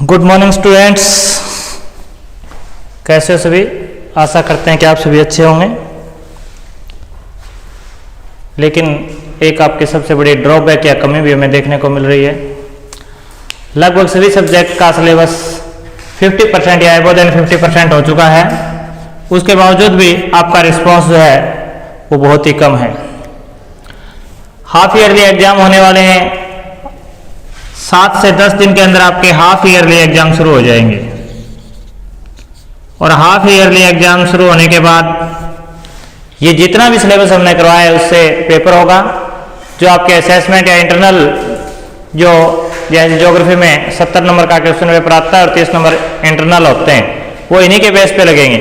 Good morning students, कैसे हो सभी। आशा करते हैं कि आप सभी अच्छे होंगे। लेकिन एक आपकी सबसे बड़ी ड्रॉबैक या कमी भी हमें देखने को मिल रही है। लगभग सभी सब्जेक्ट का सिलेबस 50% या अबव देन 50% हो चुका है। उसके बावजूद भी आपका रिस्पांस जो है वो बहुत ही कम है। हाफ ईयरली एग्जाम होने वाले हैं। 7 से 10 दिन के अंदर आपके हाफ ईयरली एग्जाम शुरू हो जाएंगे और हाफ ईयरली एग्जाम शुरू होने के बाद ये जितना भी सिलेबस हमने करवाया है उससे पेपर होगा। जो आपके असेसमेंट या इंटरनल जो जैसे ज्योग्राफी में 70 नंबर का क्वेश्चन पेपर आता है और 30 नंबर इंटरनल होते हैं, वो इन्हीं के बेस पे लगेंगे।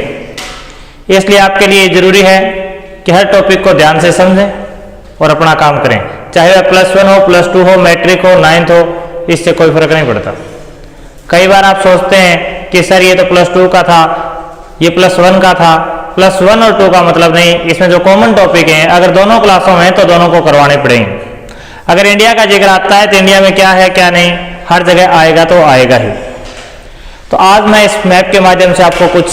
इसलिए आपके लिए जरूरी है कि हर टॉपिक को ध्यान से समझें और अपना काम करें। चाहे वह +1 हो, +2 हो, मैट्रिक हो, 9th हो, इससे कोई फर्क नहीं पड़ता। कई बार आप सोचते हैं कि सर ये तो +2 का था, ये +1 का था। +1 और 2 का मतलब नहीं, इसमें जो कॉमन टॉपिक हैं अगर दोनों क्लासों में तो दोनों को करवाने पड़ेंगे। अगर इंडिया का जिक्र आता है तो इंडिया में क्या है क्या नहीं हर जगह आएगा तो आएगा ही। तो आज मैं इस मैप के माध्यम से आपको कुछ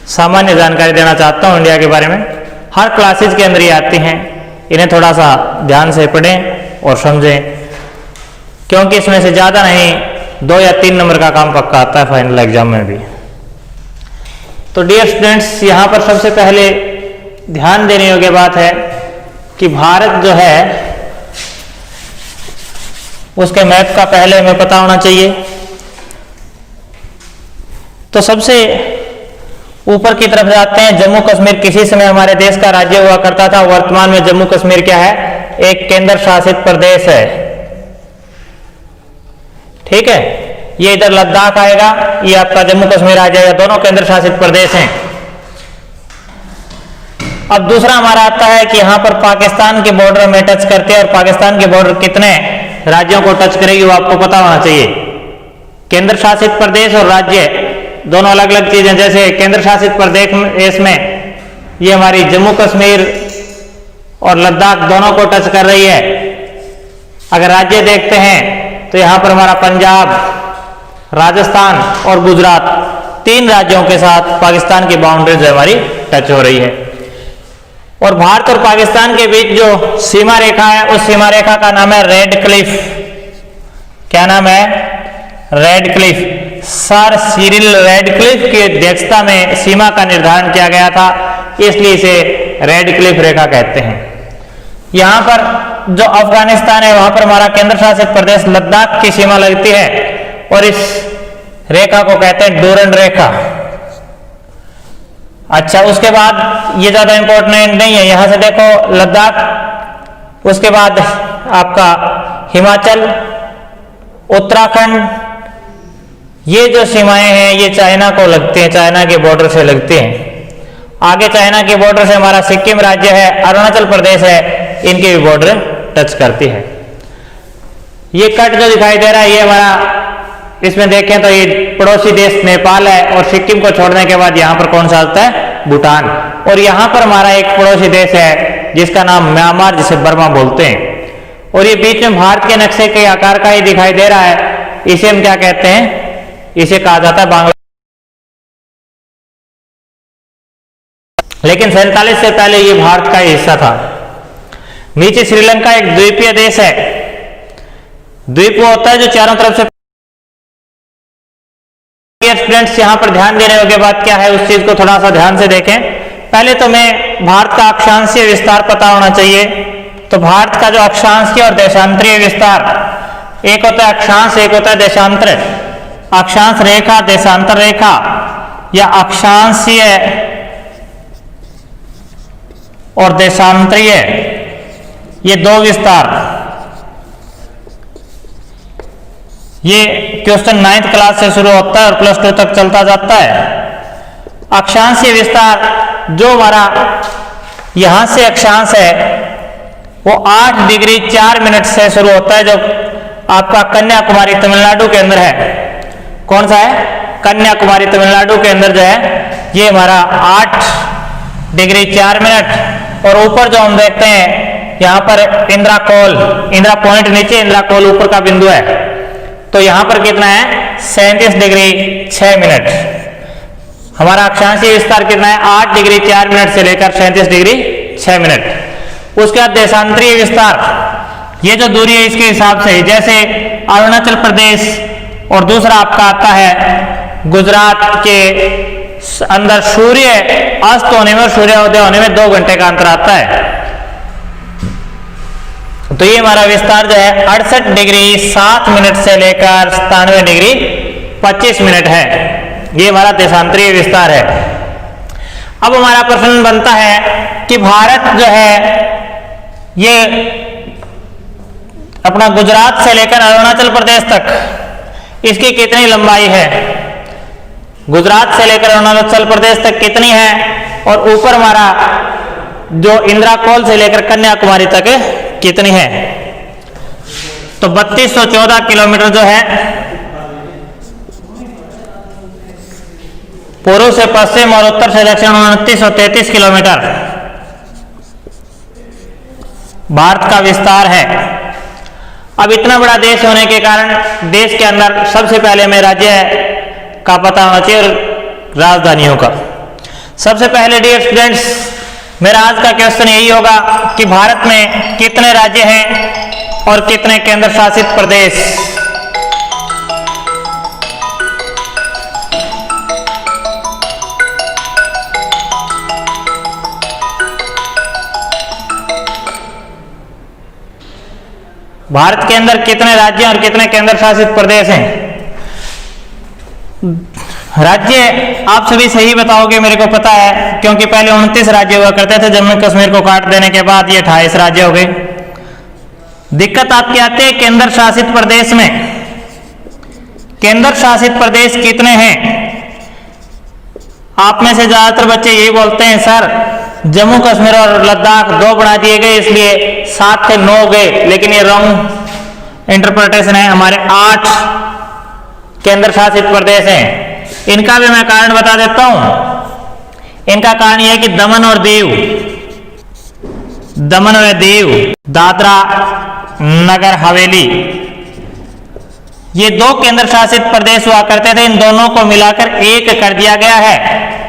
सामान्य जानकारी देना चाहता हूँ इंडिया के बारे में। हर क्लासेज के अंदर ये आती हैं, इन्हें थोड़ा सा ध्यान से पढ़ें और समझें, क्योंकि इसमें से ज़्यादा नहीं 2 या 3 नंबर का काम पक्का आता है फाइनल एग्जाम में भी। तो डियर स्टूडेंट्स, यहाँ पर सबसे पहले ध्यान देने योग्य बात है कि भारत जो है उसके मैप का पहले हमें पता होना चाहिए। तो सबसे ऊपर की तरफ जाते हैं। जम्मू कश्मीर किसी समय हमारे देश का राज्य हुआ करता था। वर्तमान में जम्मू कश्मीर क्या है? एक केंद्र शासित प्रदेश है। ठीक है, ये इधर लद्दाख आएगा, ये आपका जम्मू कश्मीर आ जाएगा, दोनों केंद्र शासित प्रदेश हैं। अब दूसरा हमारा आता है कि यहाँ पर पाकिस्तान के बॉर्डर में टच करते हैं और पाकिस्तान के बॉर्डर कितने राज्यों को टच करेगी वो आपको पता होना चाहिए। केंद्र शासित प्रदेश और राज्य दोनों अलग अलग चीजें। जैसे केंद्र शासित प्रदेश में ये हमारी जम्मू कश्मीर और लद्दाख दोनों को टच कर रही है। अगर राज्य देखते हैं तो यहाँ पर हमारा पंजाब, राजस्थान और गुजरात 3 राज्यों के साथ पाकिस्तान की बाउंड्रीज हमारी टच हो रही है। और भारत और पाकिस्तान के बीच जो सीमा रेखा है उस सीमा रेखा का नाम है रेड क्लिफ। क्या नाम है? Radcliffe. Sir Cyril Radcliffe की अध्यक्षता में सीमा का निर्धारण किया गया था, इसलिए इसे रेड क्लिफ रेखा कहते हैं। यहाँ पर जो अफगानिस्तान है वहां पर हमारा केंद्र शासित प्रदेश लद्दाख की सीमा लगती है और इस रेखा को कहते हैं डूरंड रेखा। अच्छा, उसके बाद ये ज्यादा इंपॉर्टेंट नहीं है। यहां से देखो लद्दाख, उसके बाद आपका हिमाचल, उत्तराखंड, ये जो सीमाएं हैं ये चाइना को लगती हैं, चाइना के बॉर्डर से लगती हैं। आगे चाइना के बॉर्डर से हमारा सिक्किम राज्य है, अरुणाचल प्रदेश है, इनके भी बॉर्डर टच करती है। ये कट जो दिखाई दे रहा है ये हमारा, इसमें देखें तो ये पड़ोसी देश नेपाल है और सिक्किम को छोड़ने के बाद यहाँ पर कौन सा आता है? भूटान। और यहाँ पर हमारा एक पड़ोसी देश है जिसका नाम म्यांमार, जिसे बर्मा बोलते हैं। और ये बीच में भारत के नक्शे के आकार का ही दिखाई दे रहा है, इसे हम क्या कहते हैं? इसे कहा जाता है बांग्लादेश। लेकिन 47 से पहले ये भारत का हिस्सा था। नीचे श्रीलंका एक द्वीपीय देश है। द्वीप वो होता है जो चारों तरफ से। स्टूडेंट्स, यहां पर ध्यान देने योग्य बात क्या है उस चीज को थोड़ा सा ध्यान से देखें। पहले तो मैं भारत का अक्षांशीय विस्तार पता होना चाहिए। तो भारत का जो अक्षांशीय और देशांतरीय विस्तार, एक होता है अक्षांश, एक होता है देशांतर। अक्षांश रेखा, देशांतर रेखा या अक्षांशीय और देशांतरीय, ये 2 विस्तार। ये क्वेश्चन 9th क्लास से शुरू होता है और +2 तक चलता जाता है। अक्षांशीय विस्तार जो हमारा यहां से अक्षांश है वो 8 डिग्री 4 मिनट से शुरू होता है, जो आपका कन्याकुमारी तमिलनाडु के अंदर है। कौन सा है? कन्याकुमारी तमिलनाडु के अंदर जो है ये हमारा 8 डिग्री 4 मिनट। और ऊपर जो हम देखते हैं यहाँ पर इंदिरा कोल, इंदिरा पॉइंट नीचे, इंदिरा कोल ऊपर का बिंदु है। तो यहां पर कितना है? 37 डिग्री 6 मिनट। हमारा अक्षांशीय विस्तार कितना है? 8 डिग्री 4 मिनट से लेकर 37 डिग्री 6 मिनट। उसके बाद देशांतरीय विस्तार, ये जो दूरी है इसके हिसाब से, जैसे अरुणाचल प्रदेश और दूसरा आपका आता है गुजरात के अंदर सूर्य अस्त होने में और सूर्योदय होने में 2 घंटे का अंतर आता है। तो ये हमारा विस्तार जो है 68 डिग्री 7 मिनट से लेकर 97 डिग्री 25 मिनट है। ये हमारा देशांतरीय विस्तार है। अब हमारा प्रश्न बनता है कि भारत जो है ये अपना गुजरात से लेकर अरुणाचल प्रदेश तक इसकी कितनी लंबाई है? गुजरात से लेकर अरुणाचल प्रदेश तक कितनी है? और ऊपर हमारा जो इंद्राकोल से लेकर कन्याकुमारी तक कितनी है? तो 3214 किलोमीटर जो है पूर्व से पश्चिम और उत्तर से दक्षिण 2933 किलोमीटर भारत का विस्तार है। अब इतना बड़ा देश होने के कारण देश के अंदर सबसे पहले हमें राज्य का पता होना चाहिए और राजधानियों का। सबसे पहले डियर स्टूडेंट्स, मेरा आज का क्वेश्चन यही होगा कि भारत में कितने राज्य हैं और कितने केंद्र शासित प्रदेश? भारत के अंदर कितने राज्य और कितने केंद्र शासित प्रदेश हैं? राज्य आप सभी सही बताओगे, मेरे को पता है, क्योंकि पहले 29 राज्य हुआ करते थे, जम्मू कश्मीर को काट देने के बाद ये 28 राज्य हो गए। दिक्कत आपकी आती है केंद्र शासित प्रदेश में। केंद्र शासित प्रदेश कितने हैं? आप में से ज्यादातर बच्चे यही बोलते हैं सर जम्मू कश्मीर और लद्दाख 2 बना दिए गए इसलिए 7 थे 9 गए, लेकिन ये रॉन्ग इंटरप्रिटेशन है। हमारे 8 केंद्र शासित प्रदेश हैं। इनका भी मैं कारण बता देता हूं। इनका कारण यह है कि दमन और दीव, दादरा नगर हवेली, ये 2 केंद्र शासित प्रदेश हुआ करते थे। इन दोनों को मिलाकर 1 कर दिया गया है।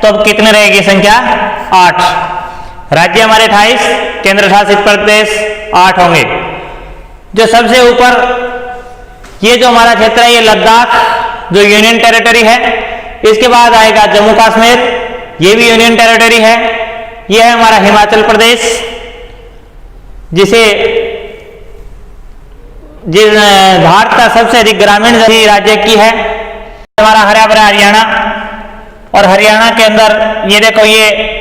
तो अब कितने रहेगी संख्या? 8। राज्य हमारे 28, केंद्र शासित प्रदेश 8 होंगे। जो सबसे ऊपर ये जो हमारा क्षेत्र है ये लद्दाख जो यूनियन टेरिटरी है, इसके बाद आएगा जम्मू कश्मीर, ये भी यूनियन टेरिटरी है। यह है हमारा हिमाचल प्रदेश जिसे जिस भारत का सबसे अधिक ग्रामीण राज्य की है। हमारा हरा भरा हरियाणा, और हरियाणा के अंदर ये देखो ये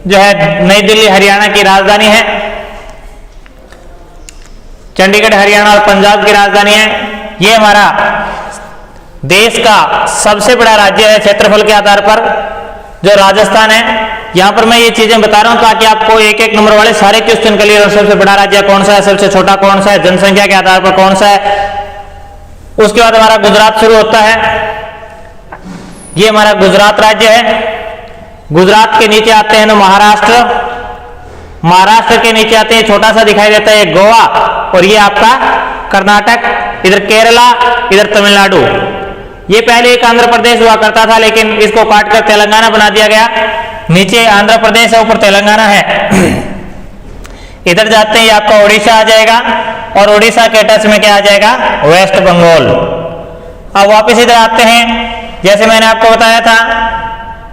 जो है नई दिल्ली हरियाणा की राजधानी है, चंडीगढ़ हरियाणा और पंजाब की राजधानी है। ये हमारा देश का सबसे बड़ा राज्य है क्षेत्रफल के आधार पर, जो राजस्थान है। यहां पर मैं ये चीजें बता रहा हूं ताकि आपको एक एक नंबर वाले सारे क्वेश्चन के लिए सबसे बड़ा राज्य कौन सा है, सबसे छोटा कौन सा है, जनसंख्या के आधार पर कौन सा है। उसके बाद हमारा गुजरात शुरू होता है। ये हमारा गुजरात राज्य है। गुजरात के नीचे आते हैं तो महाराष्ट्र, महाराष्ट्र के नीचे आते हैं छोटा सा दिखाई देता है गोवा, और ये आपका कर्नाटक, इधर केरला, इधर तमिलनाडु। ये पहले एक आंध्र प्रदेश हुआ करता था लेकिन इसको काटकर तेलंगाना बना दिया गया। नीचे आंध्र प्रदेश है, ऊपर तेलंगाना है। इधर जाते ही आपका उड़ीसा आ जाएगा, और उड़ीसा के टच में क्या आ जाएगा? वेस्ट बंगाल। अब वापस इधर आते हैं, जैसे मैंने आपको बताया था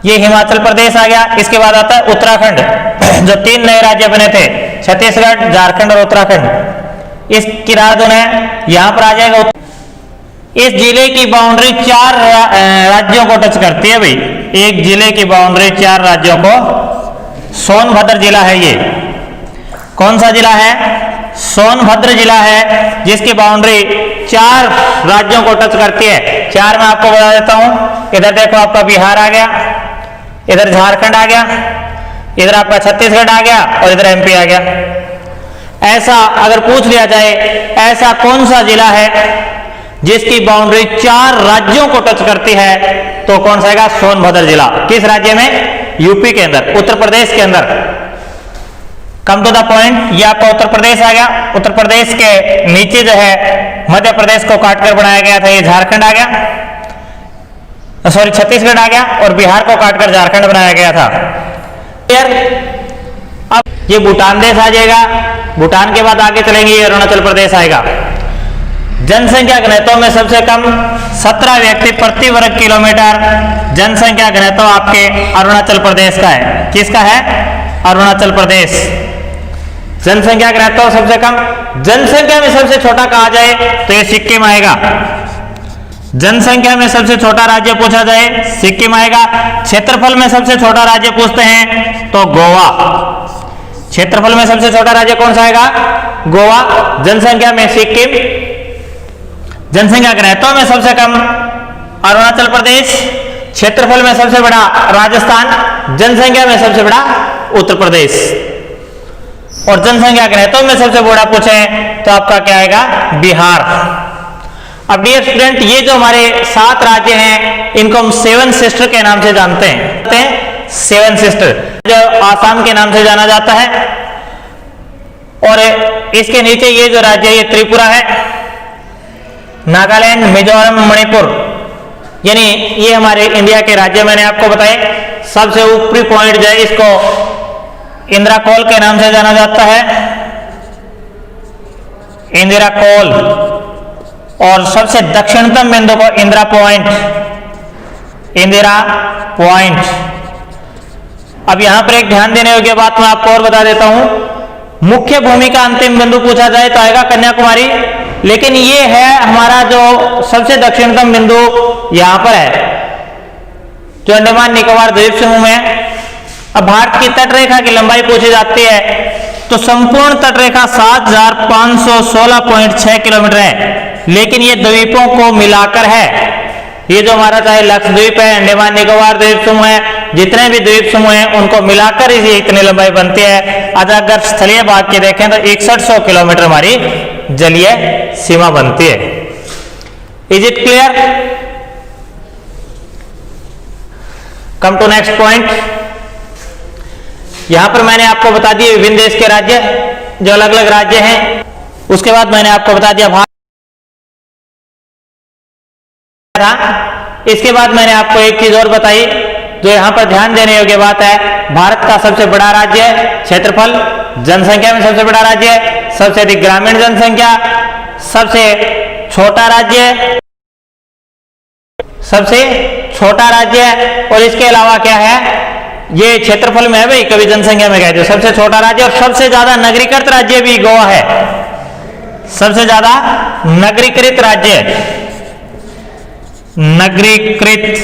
ये हिमाचल प्रदेश आ गया। इसके बाद आता है उत्तराखंड, जो 3 नए राज्य बने थे, छत्तीसगढ़, झारखंड और उत्तराखंड। इसकी राजधानी है, यहां पर आ जाएगा। इस जिले की बाउंड्री 4 राज्यों को टच करती है भाई। एक जिले की बाउंड्री 4 राज्यों को, सोनभद्र जिला है ये। कौन सा जिला है? सोनभद्र जिला है, जिसकी बाउंड्री 4 राज्यों को टच करती है। 4 में आपको बता देता हूं। इधर देखो आपका बिहार आ गया, इधर झारखंड आ गया, इधर आपका छत्तीसगढ़ आ गया, और इधर एमपी आ गया। ऐसा अगर पूछ लिया जाए ऐसा कौन सा जिला है जिसकी बाउंड्री 4 राज्यों को टच करती है, तो कौन सा है? सोनभद्र जिला। किस राज्य में? यूपी के अंदर, उत्तर प्रदेश के अंदर। कम टू द पॉइंट, ये आपका उत्तर प्रदेश आ गया। उत्तर प्रदेश के नीचे जो है मध्य प्रदेश को काटकर बनाया गया था, ये झारखंड आ गया। सॉरी छत्तीसगढ़ आ गया और बिहार को काटकर झारखंड बनाया गया था। अब ये भूटान देश आ जाएगा, भूटान के बाद आगे चलेंगे ये अरुणाचल प्रदेश आएगा। जनसंख्या घनत्व में सबसे कम 17 व्यक्ति प्रति वर्ग किलोमीटर जनसंख्या घनत्व आपके अरुणाचल प्रदेश का है। किसका है? अरुणाचल प्रदेश। जनसंख्या घनत्व सबसे कम। जनसंख्या में सबसे छोटा कहा जाए तो ये सिक्किम आएगा। जनसंख्या में सबसे छोटा राज्य पूछा जाए सिक्किम आएगा। क्षेत्रफल में सबसे छोटा राज्य पूछते हैं तो गोवा। क्षेत्रफल में सबसे छोटा राज्य कौन सा आएगा? गोवा। जनसंख्या में सिक्किम। जनसंख्या घनत्व में सबसे कम अरुणाचल प्रदेश। क्षेत्रफल में सबसे बड़ा राजस्थान। जनसंख्या में सबसे बड़ा उत्तर प्रदेश। और जनसंख्या घनत्व में सबसे बड़ा पूछे तो आपका क्या आएगा? बिहार। अब डियर स्टूडेंट, ये जो हमारे 7 राज्य हैं इनको हम 7 सिस्टर के नाम से जानते हैं। 7 सिस्टर जो आसाम के नाम से जाना जाता है। और इसके नीचे ये जो राज्य है ये त्रिपुरा है, नागालैंड, मिजोरम, मणिपुर, यानी ये हमारे इंडिया के राज्य मैंने आपको बताए। सबसे ऊपरी पॉइंट जो है इसको इंदिरा कोल के नाम से जाना जाता है, इंदिरा कोल। और सबसे दक्षिणतम बिंदु को इंदिरा पॉइंट, इंदिरा पॉइंट। अब यहां पर एक ध्यान देने योग्य बात मैं आपको और बता देता हूं। मुख्य भूमि का अंतिम बिंदु पूछा जाए तो आएगा कन्याकुमारी, लेकिन ये है हमारा जो सबसे दक्षिणतम बिंदु यहां पर है जो अंडमान निकोबार द्वीप समूह में। अब भारत की तटरेखा की लंबाई पूछी जाती है तो संपूर्ण तटरेखा 7516.6 किलोमीटर है, लेकिन ये द्वीपों को मिलाकर है। ये जो हमारा चाहे लक्षद्वीप है, अंडमान निकोबार द्वीप समूह है, जितने भी द्वीप समूह हैं उनको मिलाकर ही इतनी लंबाई बनती है। अगर स्थलीय भाग के देखें तो 6100 किलोमीटर हमारी जलीय सीमा बनती है। Is it clear? Come to next point. यहां पर मैंने आपको बता दिए विभिन्न देश के राज्य जो अलग अलग राज्य हैं। उसके बाद मैंने आपको बता दिया भारत। इसके बाद मैंने आपको एक चीज और बताई जो यहां पर ध्यान देने योग्य बात है। भारत का सबसे बड़ा राज्य है क्षेत्रफल, जनसंख्या में सबसे बड़ा राज्य है, सबसे अधिक ग्रामीण जनसंख्या, सबसे छोटा राज्य, सबसे छोटा राज्य है। और इसके अलावा क्या है? ये क्षेत्रफल में है भाई, कभी जनसंख्या में कहते हो सबसे छोटा राज्य। और सबसे ज्यादा नगरीकृत राज्य भी गोवा है, सबसे ज्यादा नगरीकृत राज्य। नगरीकृत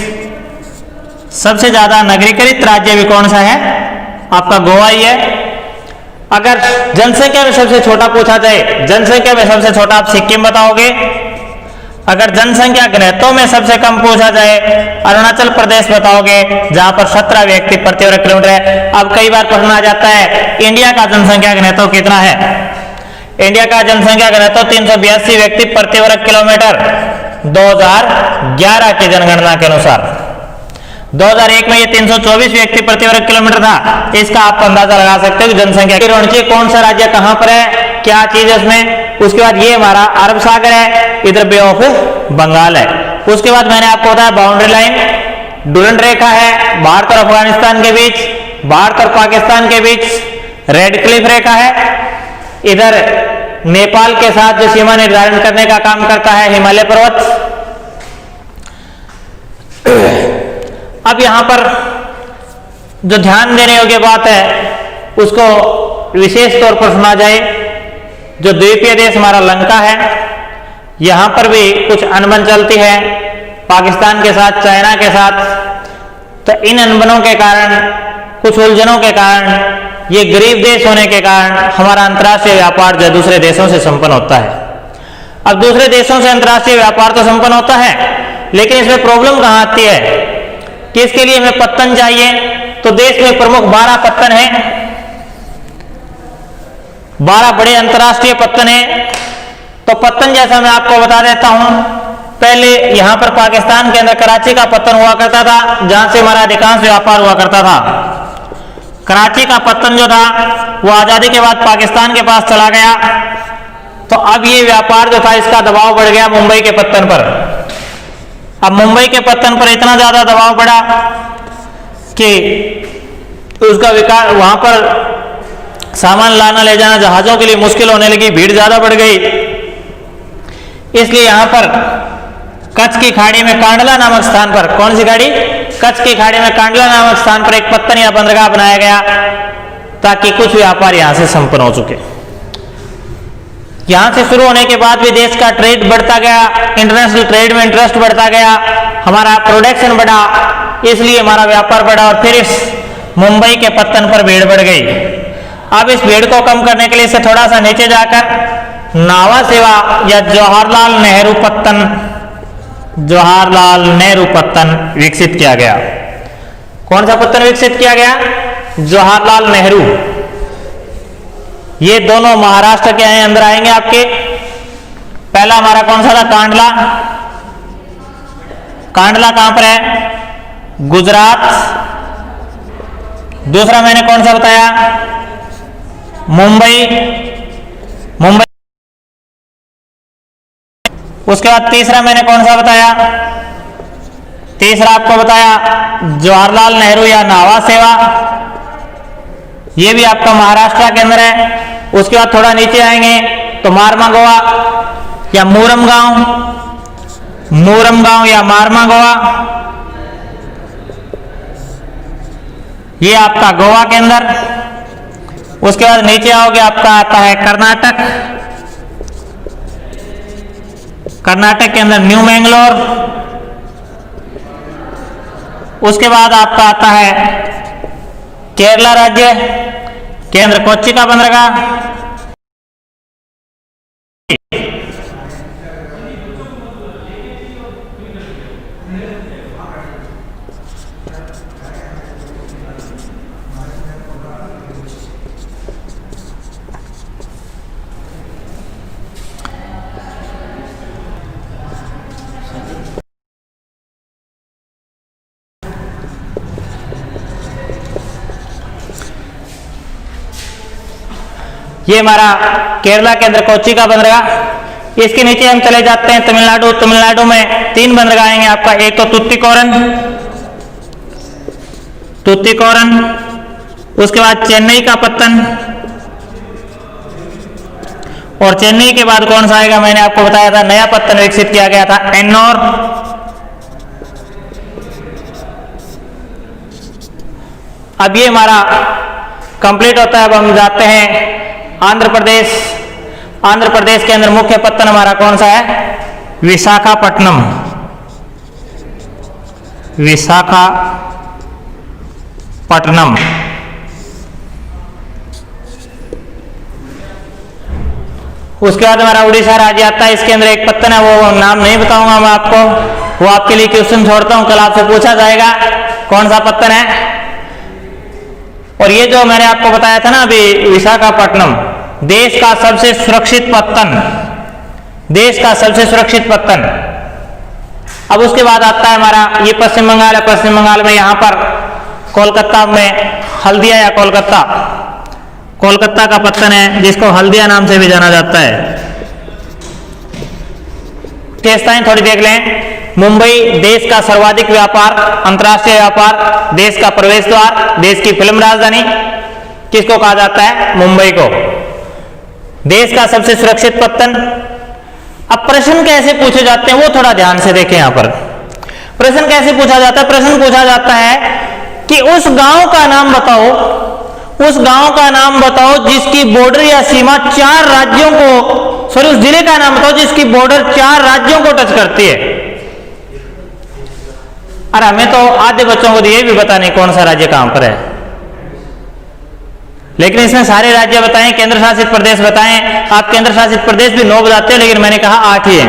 सबसे ज्यादा नगरीकृत राज्य भी कौन सा है? आपका गोवा ही है। अगर जनसंख्या में सबसे छोटा पूछा जाए, जनसंख्या में सबसे छोटा आप सिक्किम बताओगे। अगर जनसंख्या घनत्व में सबसे कम पूछा जाए अरुणाचल प्रदेश बताओगे, जहां पर 17 व्यक्ति प्रति वर्ग किलोमीटर है। अब कई बार प्रश्न आ जाता है इंडिया का जनसंख्या घनत्व कितना है? इंडिया का जनसंख्या घनत्व 382 व्यक्ति प्रति वर्ग किलोमीटर 2011 की जनगणना के अनुसार। 2001 में ये 324 व्यक्ति प्रति वर्ग किलोमीटर था। इसका आप अंदाजा लगा सकते हो कि जनसंख्या कौन सा राज्य कहां पर है, क्या चीज है उसमें। उसके बाद ये हमारा अरब सागर है, इधर बे ऑफ बंगाल है। उसके बाद मैंने आपको बताया बाउंड्री लाइन, डुरंड रेखा है भारत और अफगानिस्तान के बीच, भारत और पाकिस्तान के बीच रेड क्लिफ रेखा है। इधर नेपाल के साथ जो सीमा निर्धारण करने का काम करता है हिमालय पर्वत। अब यहां पर जो ध्यान देने योग्य बात है उसको विशेष तौर पर सुना जाए। जो द्वीपीय देश हमारा लंका है, यहां पर भी कुछ अनबन चलती है पाकिस्तान के साथ, चाइना के साथ। तो इन अनबनों के कारण, कुछ उलझनों के कारण, ये गरीब देश होने के कारण हमारा अंतर्राष्ट्रीय व्यापार जो दूसरे देशों से संपन्न होता है। अब दूसरे देशों से अंतर्राष्ट्रीय व्यापार तो संपन्न होता है, लेकिन इसमें प्रॉब्लम कहां आती है कि इसके लिए हमें पत्तन चाहिए। तो देश में प्रमुख 12 पत्तन है, 12 बड़े अंतर्राष्ट्रीय पत्तन है। तो पत्तन जैसा मैं आपको बता देता हूं। पहले यहां पर पाकिस्तान के अंदर कराची का पत्तन हुआ करता था, जहां से हमारा अधिकांश व्यापार हुआ करता था। कराची का पत्तन जो था वो आजादी के बाद पाकिस्तान के पास चला गया। तो अब ये व्यापार जो था इसका दबाव बढ़ गया मुंबई के पत्तन पर। अब मुंबई के पत्तन पर इतना ज्यादा दबाव पड़ा कि उसका विकास, वहां पर सामान लाना ले जाना जहाजों के लिए मुश्किल होने लगी, भीड़ ज्यादा बढ़ गई। इसलिए यहां पर कच्छ की खाड़ी में कांडला नामक स्थान पर, कौन सी खाड़ी? कच्छ की खाड़ी में कांडला नामक स्थान पर एक पत्तन या बंदरगाह बनाया गया ताकि कुछ व्यापार यहां से संपन्न हो चुके। यहां से शुरू होने के बाद भी देश का ट्रेड बढ़ता गया, इंटरनेशनल ट्रेड में इंटरेस्ट बढ़ता गया, हमारा प्रोडक्शन बढ़ा, इसलिए हमारा व्यापार बढ़ा और फिर इस मुंबई के पत्तन पर भीड़ बढ़ गई। अब इस भीड़ को कम करने के लिए इसे थोड़ा सा नीचे जाकर नावा सेवा या जवाहरलाल नेहरू पत्तन विकसित किया गया। कौन सा पत्तन विकसित किया गया? जवाहरलाल नेहरू। ये दोनों महाराष्ट्र के हैं, अंदर आएंगे आपके। पहला हमारा कौन सा था? कांडला। कांडला कहां पर है? गुजरात। दूसरा मैंने कौन सा बताया? मुंबई। मुंबई। उसके बाद तीसरा मैंने कौन सा बताया? तीसरा आपको बताया जवाहरलाल नेहरू या नावा सेवा, ये भी आपका महाराष्ट्र के अंदर है। उसके बाद थोड़ा नीचे आएंगे तो मारमागोवा या मूरमगांव, मूरमगांव या मारमागोवा, ये आपका गोवा के अंदर। उसके बाद नीचे आओगे आपका आता है कर्नाटक। कर्नाटक के अंदर न्यू मैंगलोर। उसके बाद आपका आता है केरला राज्य, केंद्र कोच्चि का बंदरगाह। ये हमारा केरला के अंदर कोच्चि का बंदरगाह। इसके नीचे हम चले जाते हैं तमिलनाडु। तमिलनाडु में 3 बंदरगाह आएंगे आपका। एक तो तुत्तिकोरन, उसके बाद चेन्नई का पत्तन, और चेन्नई के बाद कौन सा आएगा? मैंने आपको बताया था नया पत्तन विकसित किया गया था, एन्नोर। अब ये हमारा कंप्लीट होता है। अब हम जाते हैं आंध्र प्रदेश। आंध्र प्रदेश के अंदर मुख्य पत्तन हमारा कौन सा है? विशाखापट्टनम। विशाखापट्टनम। उसके बाद हमारा उड़ीसा राज्य आता है। इसके अंदर एक पत्तन है, वो नाम नहीं बताऊंगा मैं आपको, वो आपके लिए क्वेश्चन छोड़ता हूं, कल आपसे पूछा जाएगा कौन सा पत्तन है। और ये जो मैंने आपको बताया था ना अभी, विशाखापट्टनम देश का सबसे सुरक्षित पत्तन, देश का सबसे सुरक्षित पत्तन। अब उसके बाद आता है हमारा ये पश्चिम बंगाल है। पश्चिम बंगाल में यहां पर कोलकाता में हल्दिया या कोलकाता का पत्तन है, जिसको हल्दिया नाम से भी जाना जाता है। विशेषताएं थोड़ी देख लें। मुंबई देश का सर्वाधिक व्यापार, अंतर्राष्ट्रीय व्यापार, देश का प्रवेश द्वार, देश की फिल्म राजधानी, किसको कहा जाता है? मुंबई को। देश का सबसे सुरक्षित पत्तन। अब प्रश्न कैसे पूछे जाते हैं वो थोड़ा ध्यान से देखें। यहां पर प्रश्न कैसे पूछा जाता है? प्रश्न पूछा जाता है कि उस गांव का नाम बताओ, उस गांव का नाम बताओ जिसकी बॉर्डर या सीमा 4 राज्यों को, सॉरी उस जिले का नाम बताओ जिसकी बॉर्डर 4 राज्यों को टच करती है। अरे हमें तो आधे बच्चों को ये भी पता नहीं कौन सा राज्य कहां पर है, लेकिन इसमें सारे राज्य बताएं, केंद्र शासित प्रदेश बताएं। आप केंद्र शासित प्रदेश भी 9 बताते हो, लेकिन मैंने कहा 8 ही है।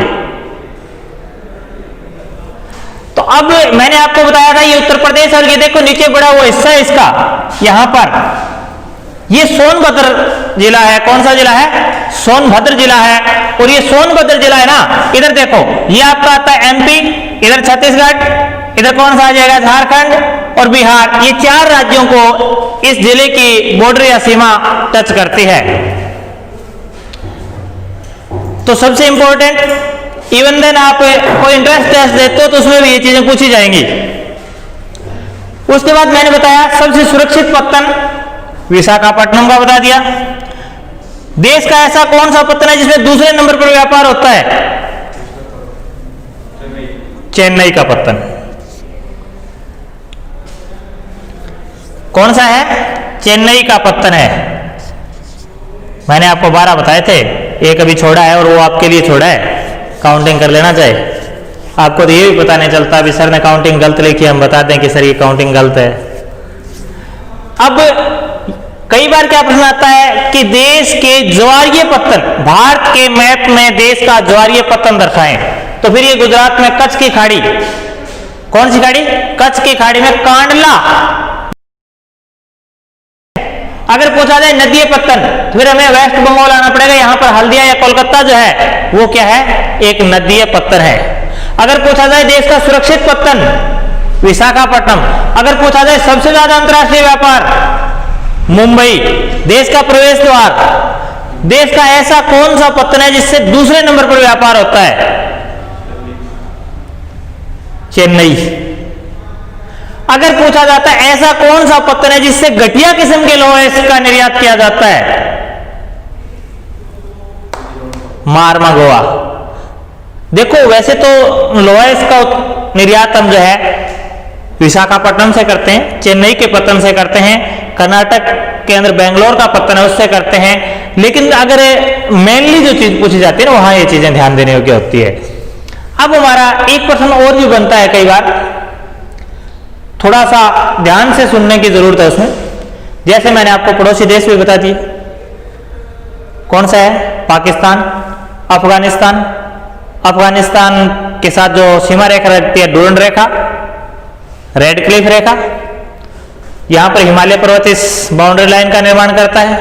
तो अब मैंने आपको बताया था ये उत्तर प्रदेश, और ये देखो नीचे बड़ा वो हिस्सा है इसका, यहां पर ये सोनभद्र जिला है। कौन सा जिला है? सोनभद्र जिला है। और ये सोनभद्र जिला है ना, इधर देखो ये आपका आता है एमपी, इधर छत्तीसगढ़, इधर कौन सा आ जाएगा? झारखंड और बिहार। ये 4 राज्यों को इस जिले की बॉर्डर या सीमा टच करती है। तो सबसे इंपॉर्टेंट इवन देन आप कोई इंटरेस्ट टेस्ट देते हो तो उसमें भी ये चीजें पूछी जाएंगी। उसके बाद मैंने बताया सबसे सुरक्षित पत्तन विशाखापट्टनम का बता दिया। देश का ऐसा कौन सा पत्तन है जिसमें दूसरे नंबर पर व्यापार होता है? चेन्नई का पत्तन। कौन सा है? चेन्नई का पत्तन है। मैंने आपको 12 बताए थे, एक अभी छोड़ा है और वो आपके लिए छोड़ा है, काउंटिंग कर लेना चाहिए। आपको तो ये भी पता नहीं चलता, अभी सर ने काउंटिंग गलत लिखी, हम बता दें कि सर ये काउंटिंग गलत है। अब कई बार क्या प्रश्न आता है कि देश के ज्वारीय पत्तन, भारत के मैप में देश का ज्वारीय पत्तन दर्शाएं, तो फिर ये गुजरात में कच्छ की खाड़ी, कौन सी खाड़ी? कच्छ की खाड़ी में कांडला। अगर पूछा जाए नदीय पत्तन, तो फिर हमें वेस्ट बंगाल आना पड़ेगा, यहां पर हल्दिया या कोलकाता जो है वो क्या है? एक नदीय पत्तन है। अगर पूछा जाए देश का सुरक्षित पत्तन, विशाखापट्टनम। अगर पूछा जाए सबसे ज्यादा अंतरराष्ट्रीय व्यापार, मुंबई। देश का प्रवेश द्वार, देश का ऐसा कौन सा पत्तन है जिससे दूसरे नंबर पर व्यापार होता है? चेन्नई। अगर पूछा जाता है ऐसा कौन सा पत्तन है जिससे घटिया किस्म के लोहे का निर्यात किया जाता है? मारमागोआ। देखो वैसे तो लोहे का निर्यात हम जो है विशाखापट्टनम से करते हैं, चेन्नई के पत्तन से करते हैं, कर्नाटक के अंदर बेंगलोर का पत्तन है उससे करते हैं, लेकिन अगर मेनली जो चीज पूछी जाती है ना वहां ये चीजें ध्यान देने योग्य होती है। अब हमारा एक प्रश्न और भी बनता है कई बार, थोड़ा सा ध्यान से सुनने की जरूरत है उसमें। जैसे मैंने आपको पड़ोसी देश भी बता दिए, कौन सा है? पाकिस्तान, अफगानिस्तान। अफगानिस्तान के साथ जो सीमा रेखा रहती है डूरंड रेखा, रेड क्लिफ रेखा, यहां पर हिमालय पर्वत इस बाउंड्री लाइन का निर्माण करता है।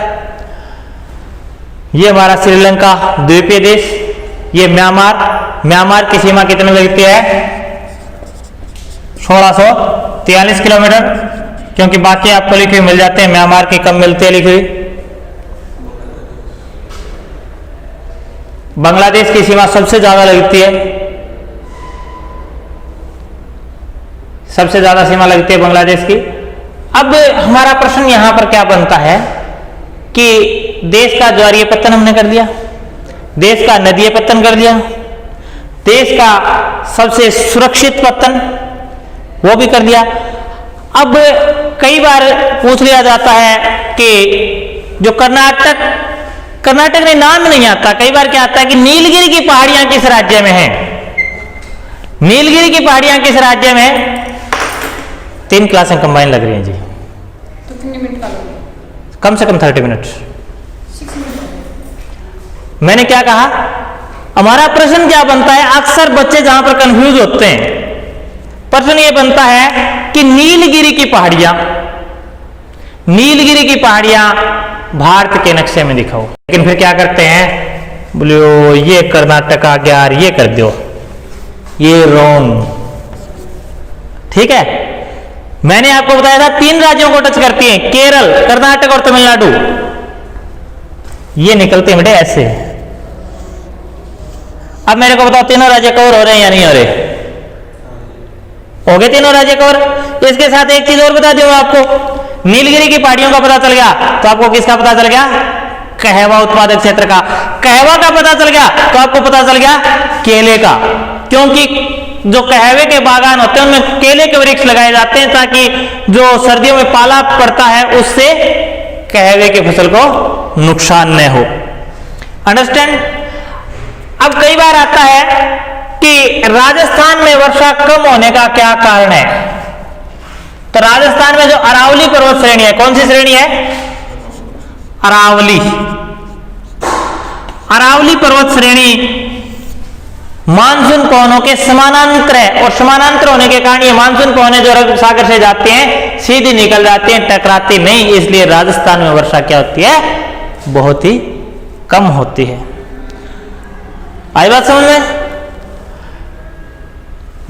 यह हमारा श्रीलंका द्वीपीय देश, ये म्यांमार। म्यांमार की सीमा कितने लगती है? 1643 किलोमीटर, क्योंकि बाकी आपको लिखी हुई मिल जाते हैं, म्यांमार की कम मिलती है लिखी हुई। बांग्लादेश की सीमा सबसे ज्यादा लगती है, सबसे ज्यादा सीमा लगती है बांग्लादेश की। अब हमारा प्रश्न यहां पर क्या बनता है कि देश का ज्वारीय पत्तन हमने कर दिया, देश का नदीय पत्तन कर दिया, देश का सबसे सुरक्षित पत्तन वो भी कर दिया। अब कई बार पूछ लिया जाता है कि जो कर्नाटक में नाम नहीं आता, कई बार क्या आता है कि नीलगिरी की पहाड़ियां किस राज्य में है? नीलगिरी की पहाड़ियां किस राज्य में है? 3 क्लासें कंबाइन लग रही हैं जी, तो कितने मिनट का लोगे? कम से कम 30 मिनट। 6 मिनट। मैंने क्या कहा, हमारा प्रश्न क्या बनता है, अक्सर बच्चे जहां पर कंफ्यूज होते हैं, प्रश्न ये बनता है कि नीलगिरी की पहाड़ियां भारत के नक्शे में दिखाओ। लेकिन फिर क्या करते हैं, बोले ये कर्नाटक आ गया, ये कर दो, ये रॉन्ग। ठीक है, मैंने आपको बताया था 3 राज्यों को टच करती हैं, केरल, कर्नाटक और तमिलनाडु। ये निकलते हैं बेटे ऐसे। अब मेरे को बताओ तीनों राज्य कवर हो रहे हैं या नहीं हो रहे? हो गए तीनों राज्य कवर। इसके साथ एक चीज और बता दूं आपको, नीलगिरी की पहाड़ियों का पता चल गया तो आपको किसका पता चल गया? कहवा उत्पादक क्षेत्र का। कहवा का पता चल गया तो आपको पता चल गया केले का, क्योंकि जो कहवे के बागान होते हैं उनमें केले के वृक्ष लगाए जाते हैं ताकि जो सर्दियों में पाला पड़ता है उससे कहवे की फसल को नुकसान न हो। अंडरस्टैंड? अब कई बार आता है कि राजस्थान में वर्षा कम होने का क्या कारण है? तो राजस्थान में जो अरावली पर्वत श्रेणी है, कौन सी श्रेणी है? अरावली पर्वत श्रेणी मानसून पवनों के समानांतर है, और समानांतर होने के कारण ये मानसून पवनें जो अरब सागर से जाती हैं सीधी निकल जाती हैं, टकराती नहीं, इसलिए राजस्थान में वर्षा क्या होती है? बहुत ही कम होती है। आई बात समझ में?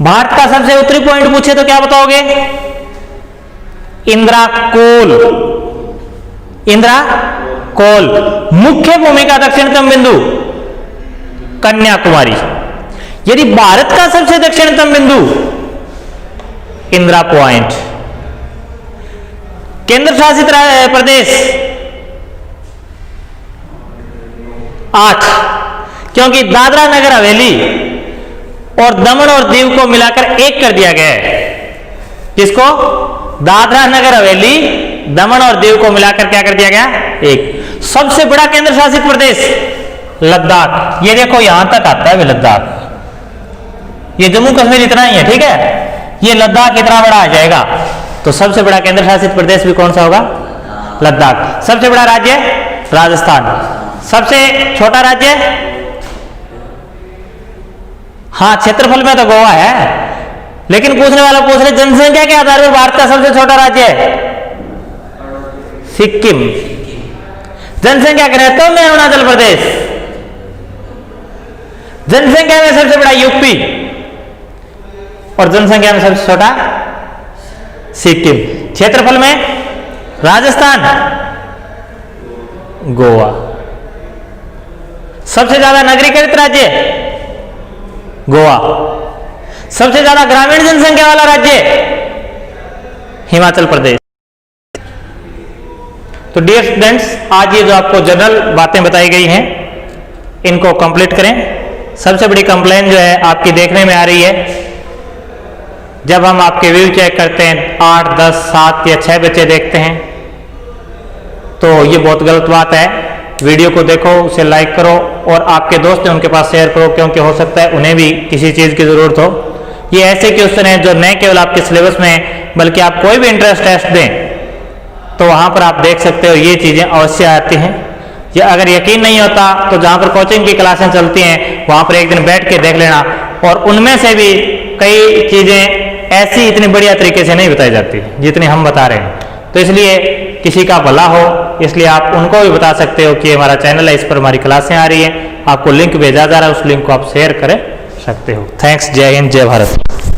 भारत का सबसे उत्तरी पॉइंट पूछे तो क्या बताओगे? इंद्राकोल। इंद्राकोल। मुख्य भूमि का दक्षिणतम बिंदु कन्याकुमारी। यदि भारत का सबसे दक्षिणतम बिंदु इंदिरा पॉइंट, केंद्र शासित प्रदेश 8, क्योंकि दादरा नगर हवेली और दमन और दीव को मिलाकर एक कर दिया गया है। किसको? दादरा नगर हवेली, दमन और दीव को मिलाकर क्या कर दिया गया? एक। सबसे बड़ा केंद्र शासित प्रदेश लद्दाख, ये देखो यहां तक आता है लद्दाख, ये जम्मू कश्मीर इतना ही है, ठीक है, ये लद्दाख इतना बड़ा आ जाएगा। तो सबसे बड़ा केंद्र शासित प्रदेश भी कौन सा होगा? लद्दाख। सबसे बड़ा राज्य राजस्थान। सबसे छोटा राज्य, हाँ क्षेत्रफल में तो गोवा है, लेकिन पूछने वाला पूछ रहे जनसंख्या के आधार पर भारत का सबसे छोटा राज्य है सिक्किम। जनसंख्या के रहते में अरुणाचल प्रदेश, जनसंख्या में सबसे बड़ा यूपी और जनसंख्या में सबसे छोटा सिक्किम। क्षेत्रफल में राजस्थान, गोवा। सबसे ज्यादा नगरीकृत राज्य गोवा। सबसे ज्यादा ग्रामीण जनसंख्या वाला राज्य हिमाचल प्रदेश। तो डियर स्टूडेंट्स, आज ये जो आपको जनरल बातें बताई गई हैं इनको कंप्लीट करें। सबसे बड़ी कंप्लेन जो है आपकी देखने में आ रही है, जब हम आपके व्यू चेक करते हैं 8, 10, 7 या 6 बच्चे देखते हैं, तो ये बहुत गलत बात है। वीडियो को देखो, उसे लाइक करो और आपके दोस्त हैं उनके पास शेयर करो, क्योंकि हो सकता है उन्हें भी किसी चीज़ की ज़रूरत हो। ये ऐसे क्वेश्चन हैं जो न केवल आपके सिलेबस में, बल्कि आप कोई भी इंट्रेंस टेस्ट दें तो वहाँ पर आप देख सकते हो ये चीज़ें अवश्य आती हैं। ये अगर यकीन नहीं होता तो जहाँ पर कोचिंग की क्लासें चलती हैं वहाँ पर एक दिन बैठ के देख लेना, और उनमें से भी कई चीज़ें ऐसी इतनी बढ़िया तरीके से नहीं बताई जाती जितनी हम बता रहे हैं। तो इसलिए किसी का भला हो, इसलिए आप उनको भी बता सकते हो कि हमारा चैनल है, इस पर हमारी क्लासें आ रही हैं, आपको लिंक भेजा जा रहा है, उस लिंक को आप शेयर कर सकते हो। थैंक्स। जय हिंद, जय भारत।